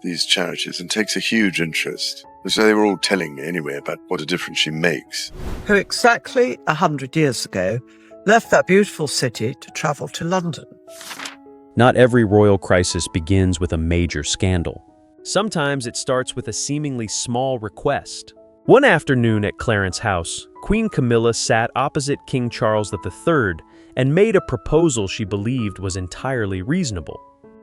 these charities and takes a huge interest. So they were all telling me anyway about what a difference she makes. Who exactly 100 years ago left that beautiful city to travel to London. Not every royal crisis begins with a major scandal. Sometimes it starts with a seemingly small request. One afternoon at Clarence House, Queen Camilla sat opposite King Charles III and made a proposal she believed was entirely reasonable.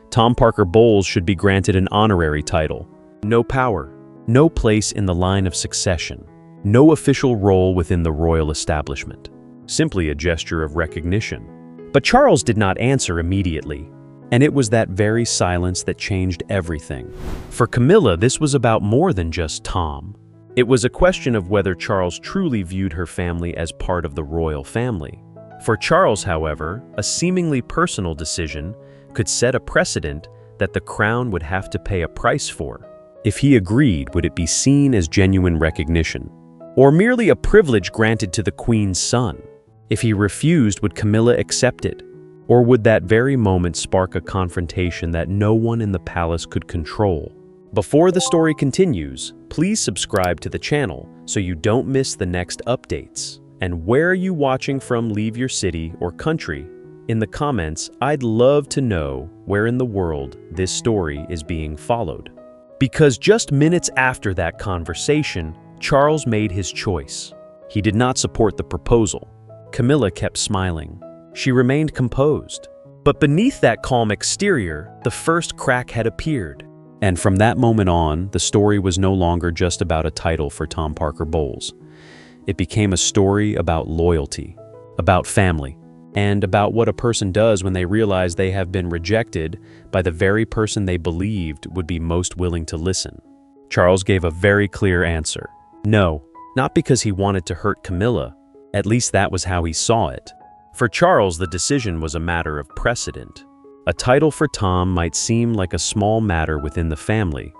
Tom Parker Bowles should be granted an honorary title. No power, no place in the line of succession, no official role within the royal establishment. Simply a gesture of recognition. But Charles did not answer immediately, and it was that very silence that changed everything. For Camilla, this was about more than just Tom. It was a question of whether Charles truly viewed her family as part of the royal family. For Charles, however, a seemingly personal decision could set a precedent that the crown would have to pay a price for. If he agreed, would it be seen as genuine recognition, or merely a privilege granted to the Queen's son? If he refused, would Camilla accept it? Or would that very moment spark a confrontation that no one in the palace could control? Before the story continues, please subscribe to the channel so you don't miss the next updates. And where are you watching from? Leave your city or country in the comments. I'd love to know where in the world this story is being followed. Because just minutes after that conversation, Charles made his choice. He did not support the proposal. Camilla kept smiling. She remained composed. But beneath that calm exterior, the first crack had appeared. And from that moment on, the story was no longer just about a title for Tom Parker Bowles. It became a story about loyalty, about family, and about what a person does when they realize they have been rejected by the very person they believed would be most willing to listen. Charles gave a very clear answer. No, not because he wanted to hurt Camilla. At least that was how he saw it. For Charles, the decision was a matter of precedent. A title for Tom might seem like a small matter within the family,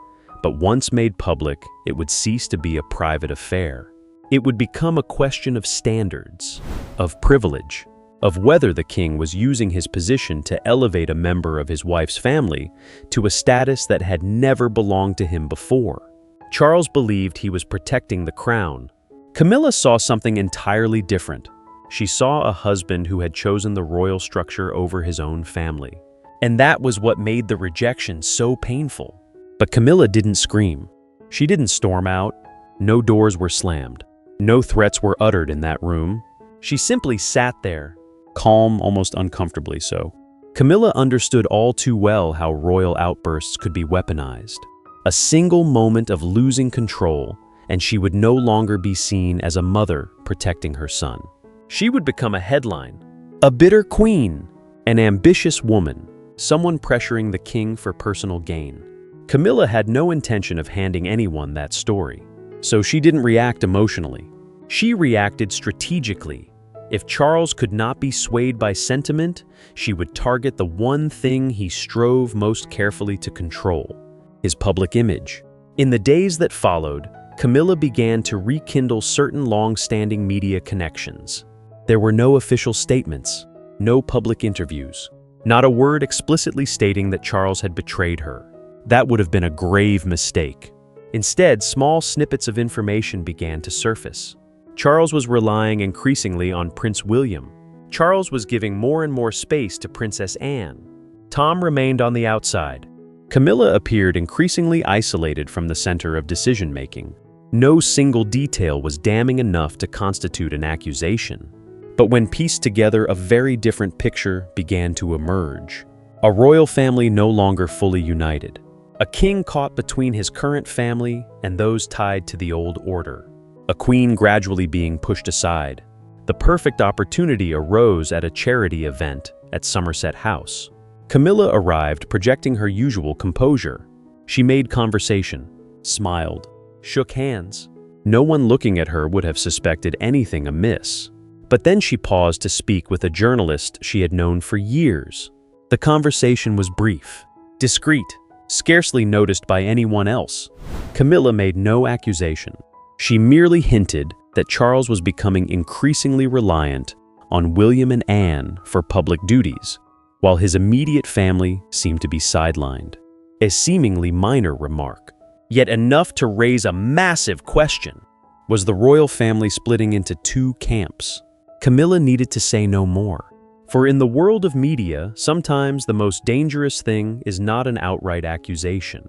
but once made public, it would cease to be a private affair. It would become a question of standards, of privilege, of whether the king was using his position to elevate a member of his wife's family to a status that had never belonged to him before. Charles believed he was protecting the crown. Camilla saw something entirely different. She saw a husband who had chosen the royal structure over his own family. And that was what made the rejection so painful. But Camilla didn't scream. She didn't storm out. No doors were slammed. No threats were uttered in that room. She simply sat there, calm, almost uncomfortably so. Camilla understood all too well how royal outbursts could be weaponized. A single moment of losing control, and she would no longer be seen as a mother protecting her son. She would become a headline, a bitter queen, an ambitious woman, someone pressuring the king for personal gain. Camilla had no intention of handing anyone that story, so she didn't react emotionally. She reacted strategically. If Charles could not be swayed by sentiment, she would target the one thing he strove most carefully to control, his public image. In the days that followed, Camilla began to rekindle certain long-standing media connections. There were no official statements, no public interviews, not a word explicitly stating that Charles had betrayed her. That would have been a grave mistake. Instead, small snippets of information began to surface. Charles was relying increasingly on Prince William. Charles was giving more and more space to Princess Anne. Tom remained on the outside. Camilla appeared increasingly isolated from the center of decision-making. No single detail was damning enough to constitute an accusation. But when pieced together, a very different picture began to emerge. A royal family no longer fully united. A king caught between his current family and those tied to the old order. A queen gradually being pushed aside. The perfect opportunity arose at a charity event at Somerset House. Camilla arrived projecting her usual composure. She made conversation, smiled, shook hands. No one looking at her would have suspected anything amiss. But then she paused to speak with a journalist she had known for years. The conversation was brief, discreet, scarcely noticed by anyone else. Camilla made no accusation. She merely hinted that Charles was becoming increasingly reliant on William and Anne for public duties, while his immediate family seemed to be sidelined. a seemingly minor remark, yet enough to raise a massive question. Was the royal family splitting into two camps? Camilla needed to say no more. For in the world of media, sometimes the most dangerous thing is not an outright accusation.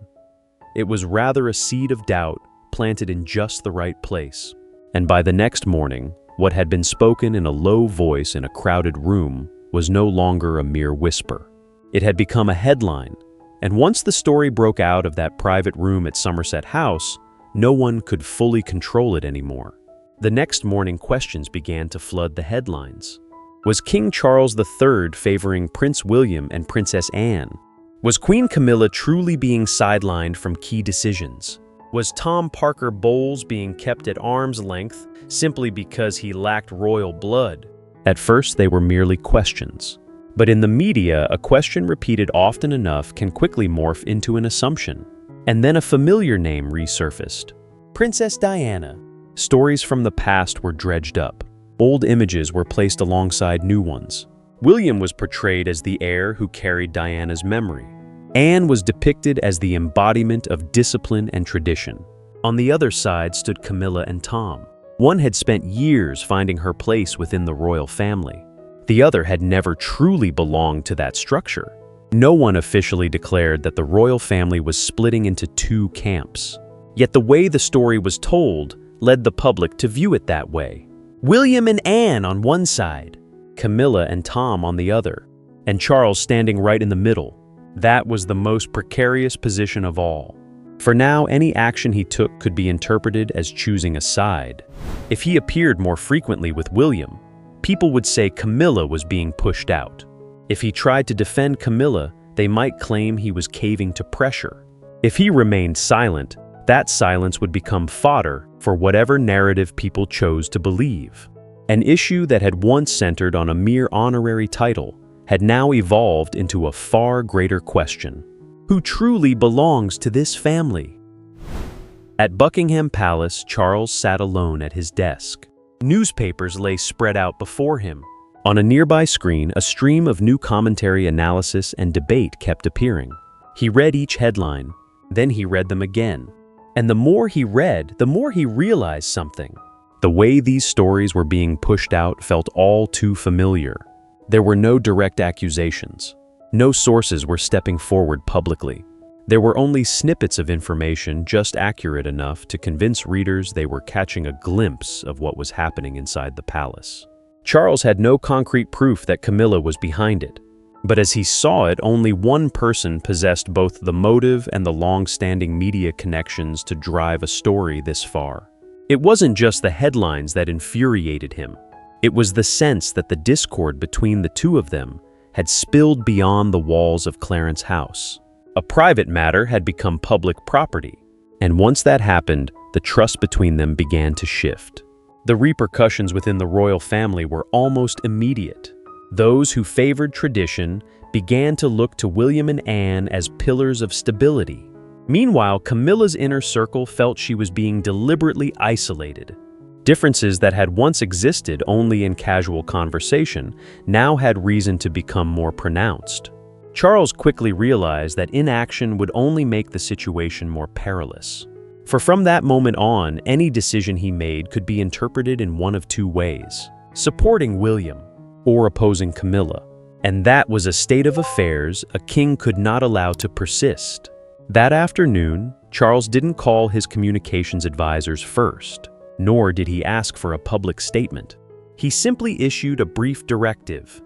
It was rather a seed of doubt planted in just the right place. And by the next morning, what had been spoken in a low voice in a crowded room was no longer a mere whisper. It had become a headline, and once the story broke out of that private room at Somerset House, no one could fully control it anymore. The next morning, questions began to flood the headlines. Was King Charles III favoring Prince William and Princess Anne? Was Queen Camilla truly being sidelined from key decisions? Was Tom Parker Bowles being kept at arm's length simply because he lacked royal blood? At first, they were merely questions. But in the media, a question repeated often enough can quickly morph into an assumption. And then a familiar name resurfaced. Princess Diana. Stories from the past were dredged up. Old images were placed alongside new ones. William was portrayed as the heir who carried Diana's memory. Anne was depicted as the embodiment of discipline and tradition. On the other side stood Camilla and Tom. One had spent years finding her place within the royal family. The other had never truly belonged to that structure. No one officially declared that the royal family was splitting into two camps. Yet the way the story was told led the public to view it that way. William and Anne on one side, Camilla and Tom on the other, and Charles standing right in the middle. That was the most precarious position of all. For now, any action he took could be interpreted as choosing a side. If he appeared more frequently with William, people would say Camilla was being pushed out. If he tried to defend Camilla, they might claim he was caving to pressure. If he remained silent, that silence would become fodder for whatever narrative people chose to believe. An issue that had once centered on a mere honorary title had now evolved into a far greater question. Who truly belongs to this family? At Buckingham Palace, Charles sat alone at his desk. Newspapers lay spread out before him. On a nearby screen, a stream of new commentary, analysis, and debate kept appearing. He read each headline, then he read them again. And the more he read, the more he realized something. The way these stories were being pushed out felt all too familiar. There were no direct accusations. No sources were stepping forward publicly. There were only snippets of information just accurate enough to convince readers they were catching a glimpse of what was happening inside the palace. Charles had no concrete proof that Camilla was behind it. But as he saw it, only one person possessed both the motive and the long-standing media connections to drive a story this far. It wasn't just the headlines that infuriated him. It was the sense that the discord between the two of them had spilled beyond the walls of Clarence House. A private matter had become public property, and once that happened, the trust between them began to shift. The repercussions within the royal family were almost immediate. Those who favored tradition began to look to William and Anne as pillars of stability. Meanwhile, Camilla's inner circle felt she was being deliberately isolated. Differences that had once existed only in casual conversation now had reason to become more pronounced. Charles quickly realized that inaction would only make the situation more perilous. For from that moment on, any decision he made could be interpreted in one of two ways: supporting William or opposing Camilla. And that was a state of affairs a king could not allow to persist. That afternoon, Charles didn't call his communications advisors first, nor did he ask for a public statement. He simply issued a brief directive.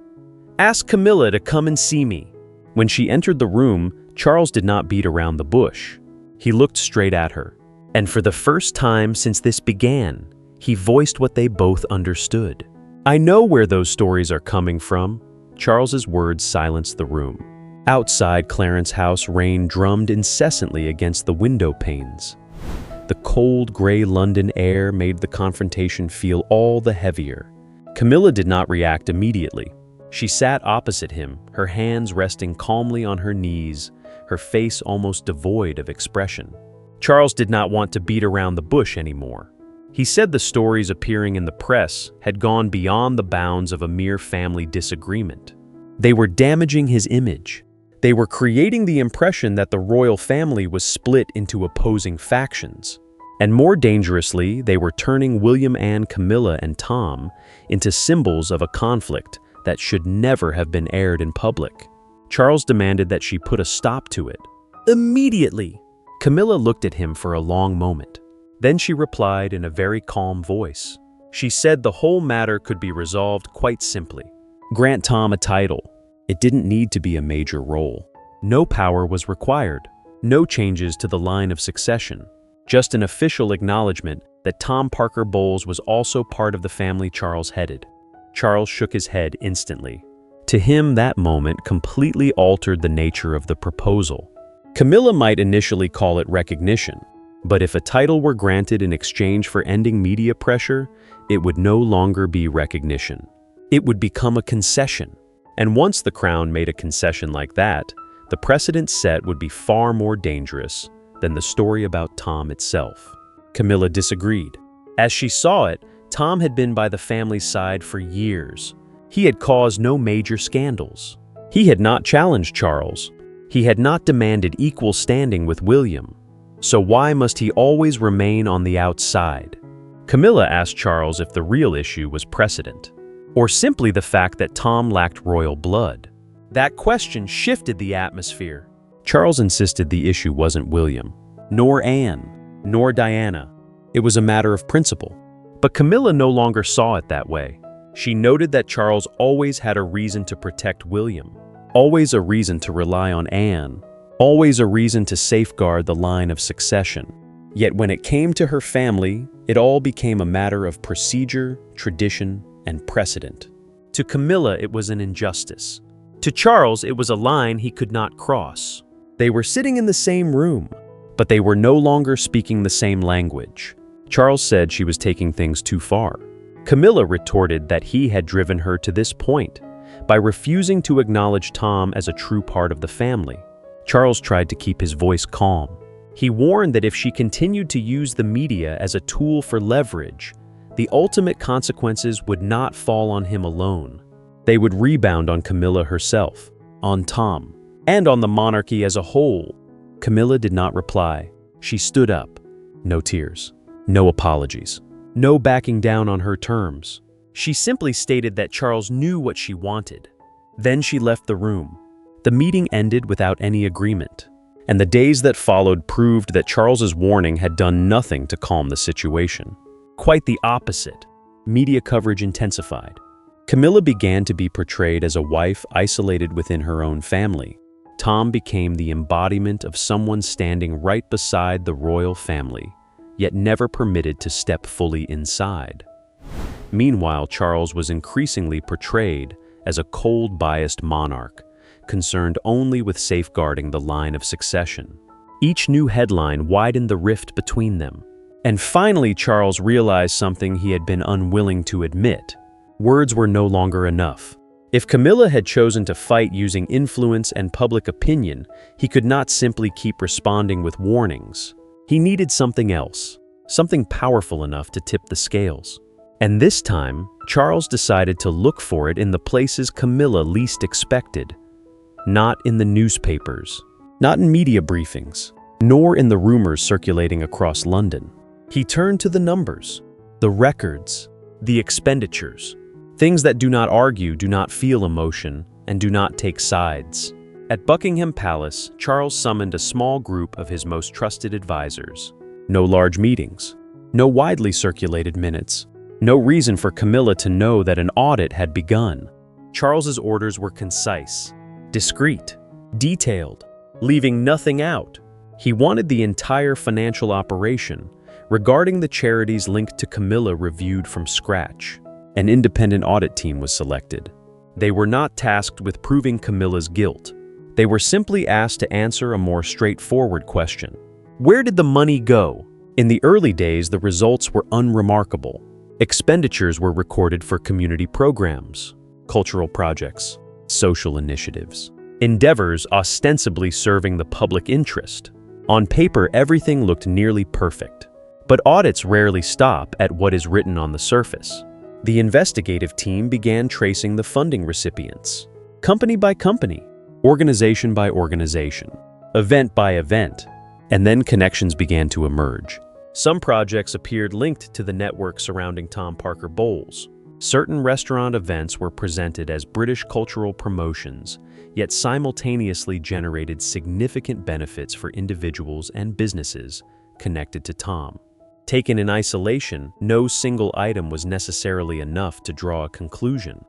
"Ask Camilla to come and see me." When she entered the room, Charles did not beat around the bush. He looked straight at her. And for the first time since this began, he voiced what they both understood. "I know where those stories are coming from." Charles's words silenced the room. Outside Clarence House, rain drummed incessantly against the window panes. The cold, gray London air made the confrontation feel all the heavier. Camilla did not react immediately. She sat opposite him, her hands resting calmly on her knees, her face almost devoid of expression. Charles did not want to beat around the bush anymore. He said the stories appearing in the press had gone beyond the bounds of a mere family disagreement. They were damaging his image. They were creating the impression that the royal family was split into opposing factions. And more dangerously, they were turning William and Camilla and Tom into symbols of a conflict that should never have been aired in public. Charles demanded that she put a stop to it. Immediately! Camilla looked at him for a long moment. Then she replied in a very calm voice. She said the whole matter could be resolved quite simply. Grant Tom a title. It didn't need to be a major role. No power was required. No changes to the line of succession. Just an official acknowledgement that Tom Parker Bowles was also part of the family Charles headed. Charles shook his head instantly. To him, that moment completely altered the nature of the proposal. Camilla might initially call it recognition, but if a title were granted in exchange for ending media pressure, it would no longer be recognition. It would become a concession. And once the crown made a concession like that, the precedent set would be far more dangerous than the story about Tom itself. Camilla disagreed. As she saw it, Tom had been by the family's side for years. He had caused no major scandals. He had not challenged Charles. He had not demanded equal standing with William. So why must he always remain on the outside? Camilla asked Charles if the real issue was precedent, or simply the fact that Tom lacked royal blood. That question shifted the atmosphere. Charles insisted the issue wasn't William, nor Anne, nor Diana. It was a matter of principle. But Camilla no longer saw it that way. She noted that Charles always had a reason to protect William, always a reason to rely on Anne, always a reason to safeguard the line of succession. Yet when it came to her family, it all became a matter of procedure, tradition, and precedent. To Camilla, it was an injustice. To Charles, it was a line he could not cross. They were sitting in the same room, but they were no longer speaking the same language. Charles said she was taking things too far. Camilla retorted that he had driven her to this point by refusing to acknowledge Tom as a true part of the family. Charles tried to keep his voice calm. He warned that if she continued to use the media as a tool for leverage, the ultimate consequences would not fall on him alone. They would rebound on Camilla herself, on Tom, and on the monarchy as a whole. Camilla did not reply. She stood up. No tears. No apologies. No backing down on her terms. She simply stated that Charles knew what she wanted. Then she left the room. The meeting ended without any agreement, and the days that followed proved that Charles's warning had done nothing to calm the situation. Quite the opposite. Media coverage intensified. Camilla began to be portrayed as a wife isolated within her own family. Tom became the embodiment of someone standing right beside the royal family, yet never permitted to step fully inside. Meanwhile, Charles was increasingly portrayed as a cold, biased monarch, concerned only with safeguarding the line of succession. Each new headline widened the rift between them. And finally, Charles realized something he had been unwilling to admit. Words were no longer enough. If Camilla had chosen to fight using influence and public opinion, he could not simply keep responding with warnings. He needed something else, something powerful enough to tip the scales. And this time, Charles decided to look for it in the places Camilla least expected. Not in the newspapers, not in media briefings, nor in the rumors circulating across London. He turned to the numbers, the records, the expenditures, things that do not argue, do not feel emotion, and do not take sides. At Buckingham Palace, Charles summoned a small group of his most trusted advisors. No large meetings, no widely circulated minutes, no reason for Camilla to know that an audit had begun. Charles's orders were concise, discreet, detailed, leaving nothing out. He wanted the entire financial operation, regarding the charities linked to Camilla, reviewed from scratch. An independent audit team was selected. They were not tasked with proving Camilla's guilt. They were simply asked to answer a more straightforward question. Where did the money go? In the early days, the results were unremarkable. Expenditures were recorded for community programs, cultural projects, social initiatives, endeavors ostensibly serving the public interest. On paper, everything looked nearly perfect. But audits rarely stop at what is written on the surface. The investigative team began tracing the funding recipients, company by company, organization by organization, event by event, and then connections began to emerge. Some projects appeared linked to the network surrounding Tom Parker Bowles. Certain restaurant events were presented as British cultural promotions, yet simultaneously generated significant benefits for individuals and businesses connected to Tom. Taken in isolation, no single item was necessarily enough to draw a conclusion.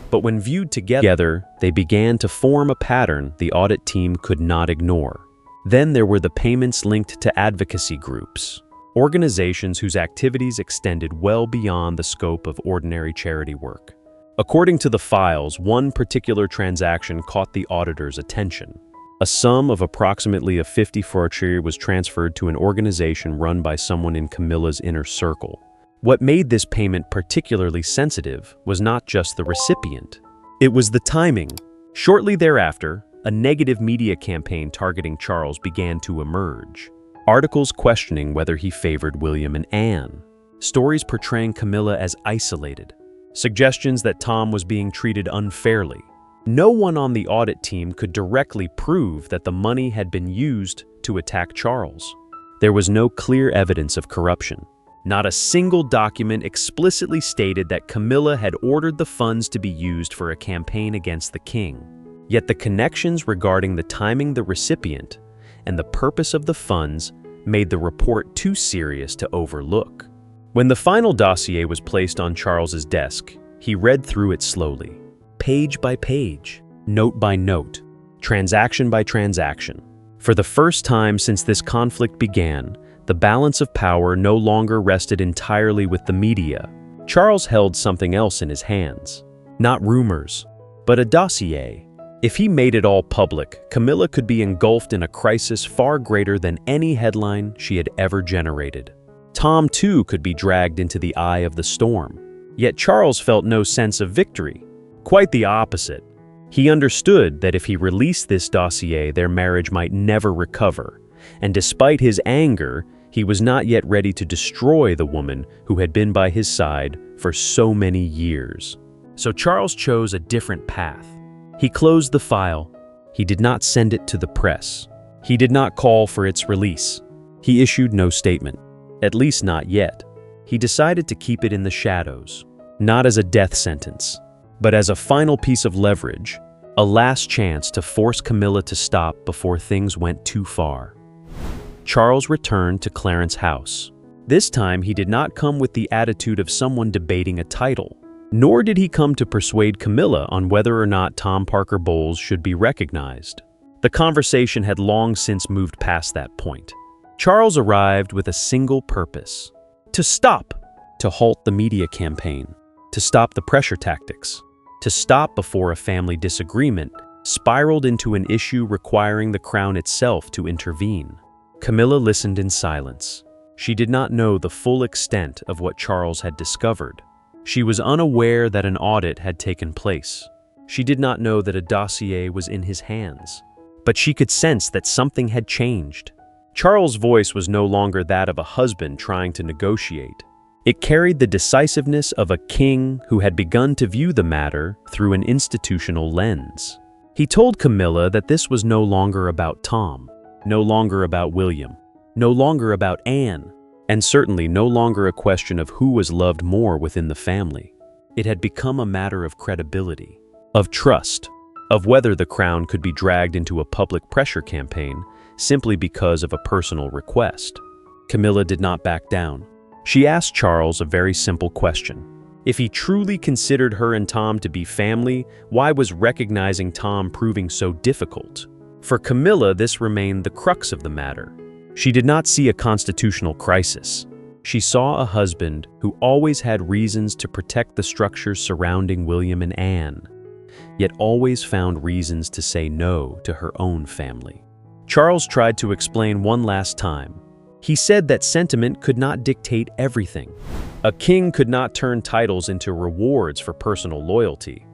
But when viewed together, they began to form a pattern the audit team could not ignore. Then there were the payments linked to advocacy groups, organizations whose activities extended well beyond the scope of ordinary charity work. According to the files, one particular transaction caught the auditor's attention. A sum of approximately £50 was transferred to an organization run by someone in Camilla's inner circle. What made this payment particularly sensitive was not just the recipient. It was the timing. Shortly thereafter, a negative media campaign targeting Charles began to emerge. Articles questioning whether he favored William and Anne. Stories portraying Camilla as isolated. Suggestions that Tom was being treated unfairly. No one on the audit team could directly prove that the money had been used to attack Charles. There was no clear evidence of corruption. Not a single document explicitly stated that Camilla had ordered the funds to be used for a campaign against the king. Yet the connections regarding the timing, the recipient, and the purpose of the funds made the report too serious to overlook. When the final dossier was placed on Charles's desk, he read through it slowly, page by page, note by note, transaction by transaction. For the first time since this conflict began, the balance of power no longer rested entirely with the media. Charles held something else in his hands. Not rumors, but a dossier. If he made it all public, Camilla could be engulfed in a crisis far greater than any headline she had ever generated. Tom, too, could be dragged into the eye of the storm. Yet Charles felt no sense of victory. Quite the opposite. He understood that if he released this dossier, their marriage might never recover. And despite his anger, he was not yet ready to destroy the woman who had been by his side for so many years. So Charles chose a different path. He closed the file. He did not send it to the press. He did not call for its release. He issued no statement, at least not yet. He decided to keep it in the shadows, not as a death sentence, but as a final piece of leverage, a last chance to force Camilla to stop before things went too far. Charles returned to Clarence House. This time he did not come with the attitude of someone debating a title, nor did he come to persuade Camilla on whether or not Tom Parker Bowles should be recognized. The conversation had long since moved past that point. Charles arrived with a single purpose: to stop, to halt the media campaign, to stop the pressure tactics, to stop before a family disagreement spiraled into an issue requiring the crown itself to intervene. Camilla listened in silence. She did not know the full extent of what Charles had discovered. She was unaware that an audit had taken place. She did not know that a dossier was in his hands. But she could sense that something had changed. Charles' voice was no longer that of a husband trying to negotiate. It carried the decisiveness of a king who had begun to view the matter through an institutional lens. He told Camilla that this was no longer about Tom, no longer about William, no longer about Anne, and certainly no longer a question of who was loved more within the family. It had become a matter of credibility, of trust, of whether the crown could be dragged into a public pressure campaign simply because of a personal request. Camilla did not back down. She asked Charles a very simple question. If he truly considered her and Tom to be family, why was recognizing Tom proving so difficult? For Camilla, this remained the crux of the matter. She did not see a constitutional crisis. She saw a husband who always had reasons to protect the structures surrounding William and Anne, yet always found reasons to say no to her own family. Charles tried to explain one last time. He said that sentiment could not dictate everything. A king could not turn titles into rewards for personal loyalty,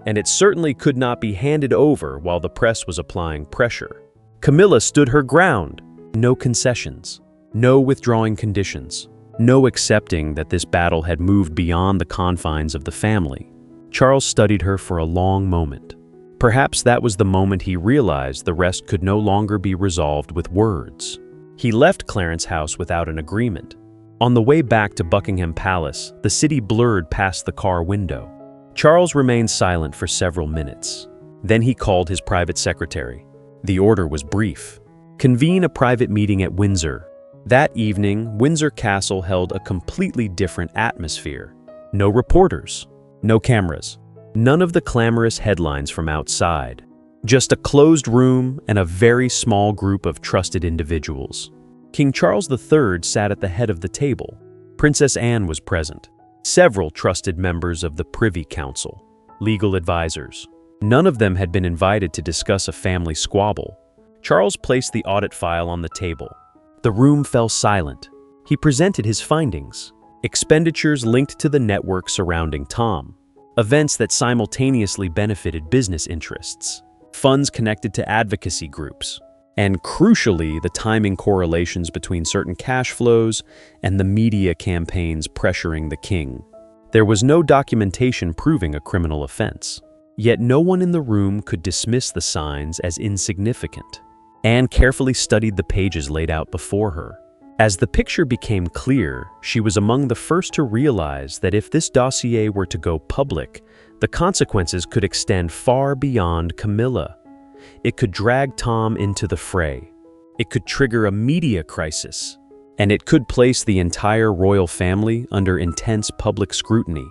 and it certainly could not be handed over while the press was applying pressure. Camilla stood her ground. No concessions, no withdrawing conditions, no accepting that this battle had moved beyond the confines of the family. Charles studied her for a long moment. Perhaps that was the moment he realized the rest could no longer be resolved with words. He left Clarence House without an agreement. On the way back to Buckingham Palace, the city blurred past the car window. Charles remained silent for several minutes. Then he called his private secretary. The order was brief. Convene a private meeting at Windsor. That evening, Windsor Castle held a completely different atmosphere. No reporters, no cameras, none of the clamorous headlines from outside. Just a closed room and a very small group of trusted individuals. King Charles III sat at the head of the table. Princess Anne was present. Several trusted members of the Privy Council, legal advisors. None of them had been invited to discuss a family squabble. Charles placed the audit file on the table. The room fell silent. He presented his findings. Expenditures linked to the network surrounding Tom. Events that simultaneously benefited business interests. Funds connected to advocacy groups. And crucially, the timing correlations between certain cash flows and the media campaigns pressuring the king. There was no documentation proving a criminal offense. Yet no one in the room could dismiss the signs as insignificant. Anne carefully studied the pages laid out before her. As the picture became clear, she was among the first to realize that if this dossier were to go public, the consequences could extend far beyond Camilla. It could drag Tom into the fray. It could trigger a media crisis. And it could place the entire royal family under intense public scrutiny.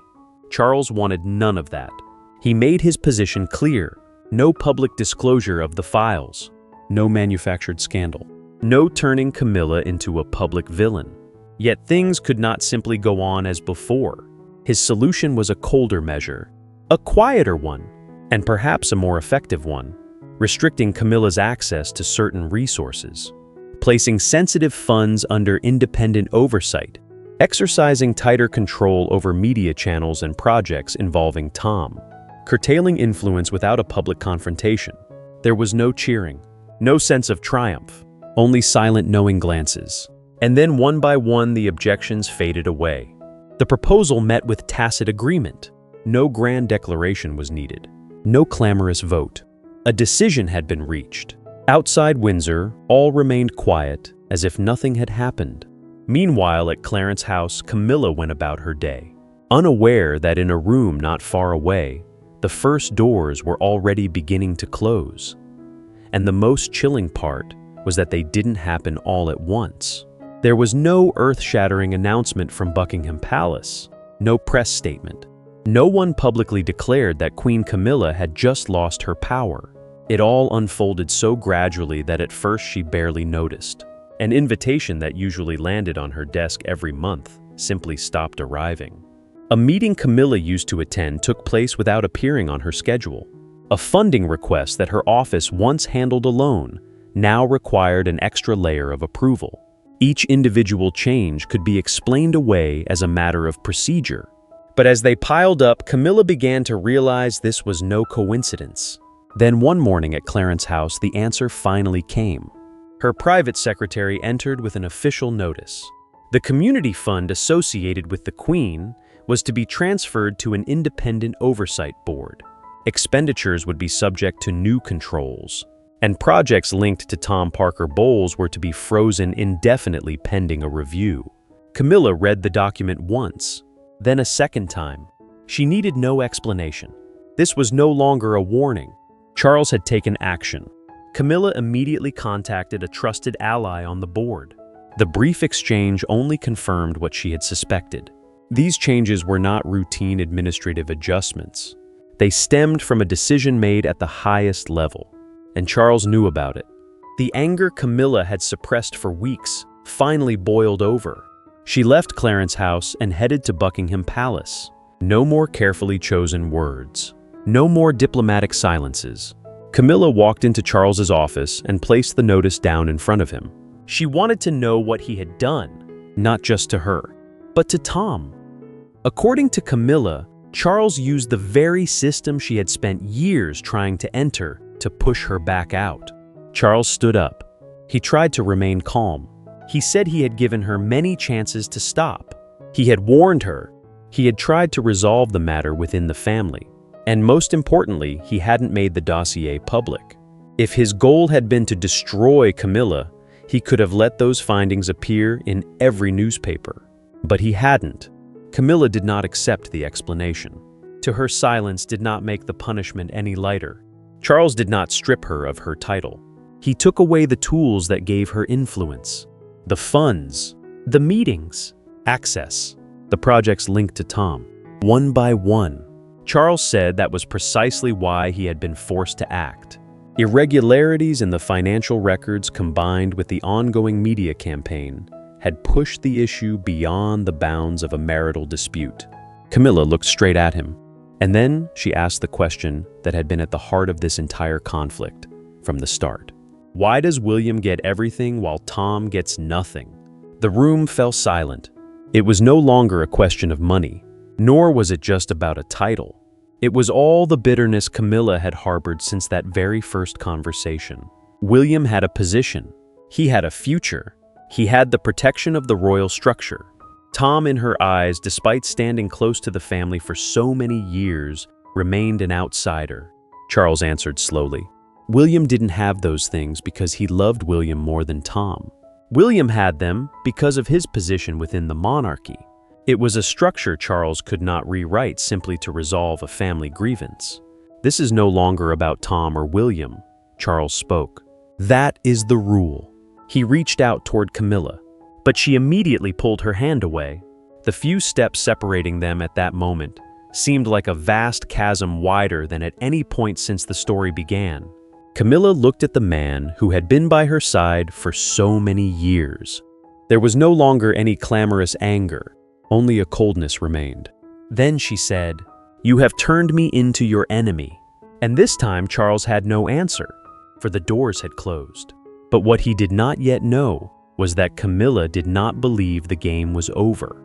Charles wanted none of that. He made his position clear. No public disclosure of the files. No manufactured scandal. No turning Camilla into a public villain. Yet things could not simply go on as before. His solution was a colder measure, a quieter one, and perhaps a more effective one, restricting Camilla's access to certain resources, placing sensitive funds under independent oversight, exercising tighter control over media channels and projects involving Tom, curtailing influence without a public confrontation. There was no cheering, no sense of triumph, only silent knowing glances. And then one by one the objections faded away. The proposal met with tacit agreement. No grand declaration was needed. No clamorous vote. A decision had been reached. Outside Windsor, all remained quiet, as if nothing had happened. Meanwhile, at Clarence House, Camilla went about her day, unaware that in a room not far away, the first doors were already beginning to close. And the most chilling part was that they didn't happen all at once. There was no earth-shattering announcement from Buckingham Palace, no press statement. No one publicly declared that Queen Camilla had just lost her power. It all unfolded so gradually that at first she barely noticed. An invitation that usually landed on her desk every month simply stopped arriving. A meeting Camilla used to attend took place without appearing on her schedule. A funding request that her office once handled alone now required an extra layer of approval. Each individual change could be explained away as a matter of procedure. But as they piled up, Camilla began to realize this was no coincidence. Then one morning at Clarence House, the answer finally came. Her private secretary entered with an official notice. The community fund associated with the Queen was to be transferred to an independent oversight board. Expenditures would be subject to new controls, and projects linked to Tom Parker Bowles were to be frozen indefinitely pending a review. Camilla read the document once, then a second time. She needed no explanation. This was no longer a warning. Charles had taken action. Camilla immediately contacted a trusted ally on the board. The brief exchange only confirmed what she had suspected. These changes were not routine administrative adjustments. They stemmed from a decision made at the highest level, and Charles knew about it. The anger Camilla had suppressed for weeks finally boiled over. She left Clarence House and headed to Buckingham Palace. No more carefully chosen words. No more diplomatic silences. Camilla walked into Charles's office and placed the notice down in front of him. She wanted to know what he had done, not just to her, but to Tom. According to Camilla, Charles used the very system she had spent years trying to enter to push her back out. Charles stood up. He tried to remain calm. He said he had given her many chances to stop. He had warned her. He had tried to resolve the matter within the family. And most importantly, he hadn't made the dossier public. If his goal had been to destroy Camilla, he could have let those findings appear in every newspaper. But he hadn't. Camilla did not accept the explanation. To her, silence did not make the punishment any lighter. Charles did not strip her of her title. He took away the tools that gave her influence, the funds, the meetings, access, the projects linked to Tom, one by one. Charles said that was precisely why he had been forced to act. Irregularities in the financial records combined with the ongoing media campaign had pushed the issue beyond the bounds of a marital dispute. Camilla looked straight at him, and then she asked the question that had been at the heart of this entire conflict from the start. Why does William get everything while Tom gets nothing? The room fell silent. It was no longer a question of money, nor was it just about a title. It was all the bitterness Camilla had harbored since that very first conversation. William had a position. He had a future. He had the protection of the royal structure. Tom, in her eyes, despite standing close to the family for so many years, remained an outsider. Charles answered slowly. William didn't have those things because he loved William more than Tom. William had them because of his position within the monarchy. It was a structure Charles could not rewrite simply to resolve a family grievance. This is no longer about Tom or William, Charles spoke. That is the rule. He reached out toward Camilla, but she immediately pulled her hand away. The few steps separating them at that moment seemed like a vast chasm wider than at any point since the story began. Camilla looked at the man who had been by her side for so many years. There was no longer any clamorous anger, only a coldness remained. Then she said, "You have turned me into your enemy." And this time Charles had no answer, for the doors had closed. But what he did not yet know was that Camilla did not believe the game was over.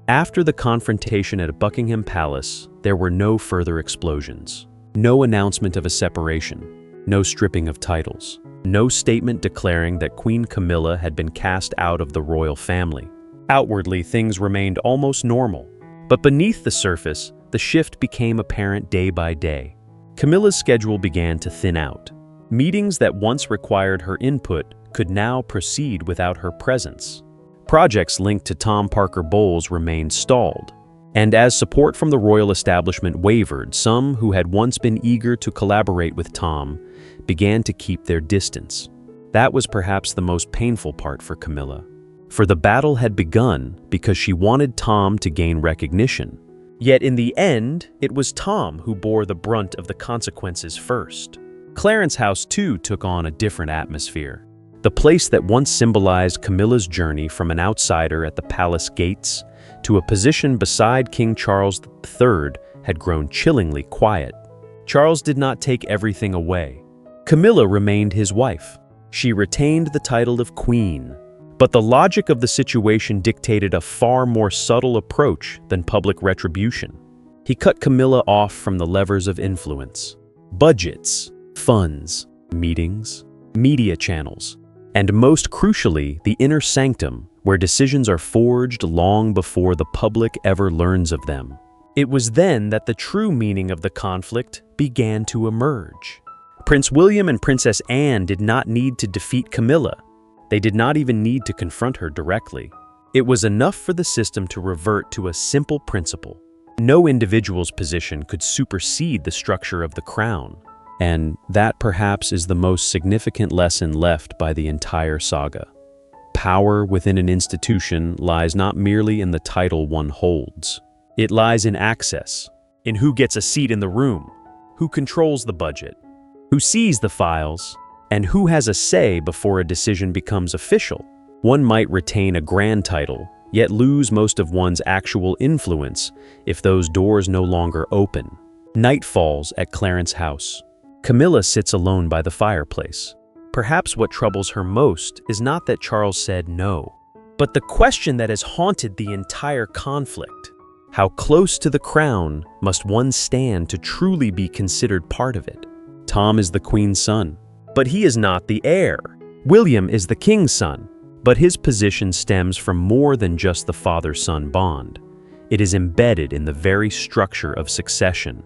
After the confrontation at Buckingham Palace, there were no further explosions. No announcement of a separation, no stripping of titles, no statement declaring that Queen Camilla had been cast out of the royal family. Outwardly, things remained almost normal, but beneath the surface, the shift became apparent day by day. Camilla's schedule began to thin out. Meetings that once required her input could now proceed without her presence. Projects linked to Tom Parker Bowles remained stalled. And as support from the royal establishment wavered, some who had once been eager to collaborate with Tom began to keep their distance. That was perhaps the most painful part for Camilla. For the battle had begun because she wanted Tom to gain recognition. Yet in the end, it was Tom who bore the brunt of the consequences first. Clarence House too took on a different atmosphere. The place that once symbolized Camilla's journey from an outsider at the palace gates to a position beside King Charles III had grown chillingly quiet. Charles did not take everything away. Camilla remained his wife. She retained the title of queen. But the logic of the situation dictated a far more subtle approach than public retribution. He cut Camilla off from the levers of influence: budgets, funds, meetings, media channels, and most crucially, the inner sanctum, where decisions are forged long before the public ever learns of them. It was then that the true meaning of the conflict began to emerge. Prince William and Princess Anne did not need to defeat Camilla. They did not even need to confront her directly. It was enough for the system to revert to a simple principle. No individual's position could supersede the structure of the crown. And that perhaps is the most significant lesson left by the entire saga. Power within an institution lies not merely in the title one holds. It lies in access, in who gets a seat in the room, who controls the budget, who sees the files, and who has a say before a decision becomes official. One might retain a grand title, yet lose most of one's actual influence if those doors no longer open. Night falls at Clarence House. Camilla sits alone by the fireplace. Perhaps what troubles her most is not that Charles said no, but the question that has haunted the entire conflict. How close to the crown must one stand to truly be considered part of it? Tom is the queen's son, but he is not the heir. William is the king's son, but his position stems from more than just the father-son bond. It is embedded in the very structure of succession.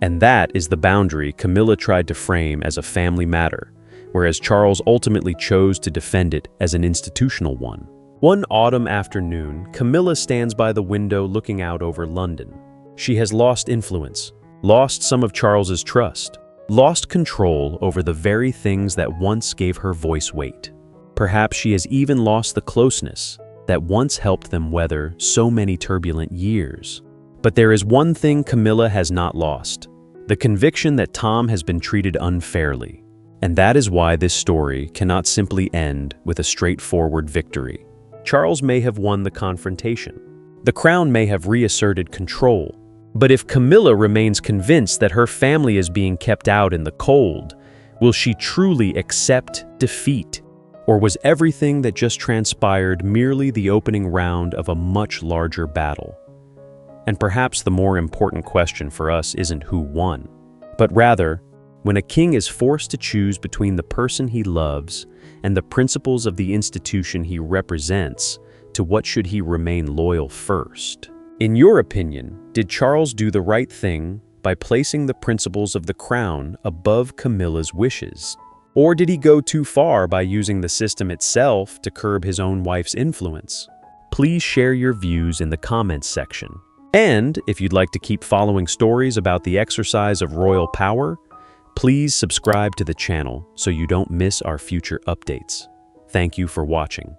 And that is the boundary Camilla tried to frame as a family matter, whereas Charles ultimately chose to defend it as an institutional one. One autumn afternoon, Camilla stands by the window looking out over London. She has lost influence, lost some of Charles's trust, lost control over the very things that once gave her voice weight. Perhaps she has even lost the closeness that once helped them weather so many turbulent years. But there is one thing Camilla has not lost: the conviction that Tom has been treated unfairly. And that is why this story cannot simply end with a straightforward victory. Charles may have won the confrontation. The crown may have reasserted control. But if Camilla remains convinced that her family is being kept out in the cold, will she truly accept defeat? Or was everything that just transpired merely the opening round of a much larger battle? And perhaps the more important question for us isn't who won, but rather, when a king is forced to choose between the person he loves and the principles of the institution he represents, to what should he remain loyal first? In your opinion, did Charles do the right thing by placing the principles of the crown above Camilla's wishes? Or did he go too far by using the system itself to curb his own wife's influence? Please share your views in the comments section. And if you'd like to keep following stories about the exercise of royal power, please subscribe to the channel so you don't miss our future updates. Thank you for watching.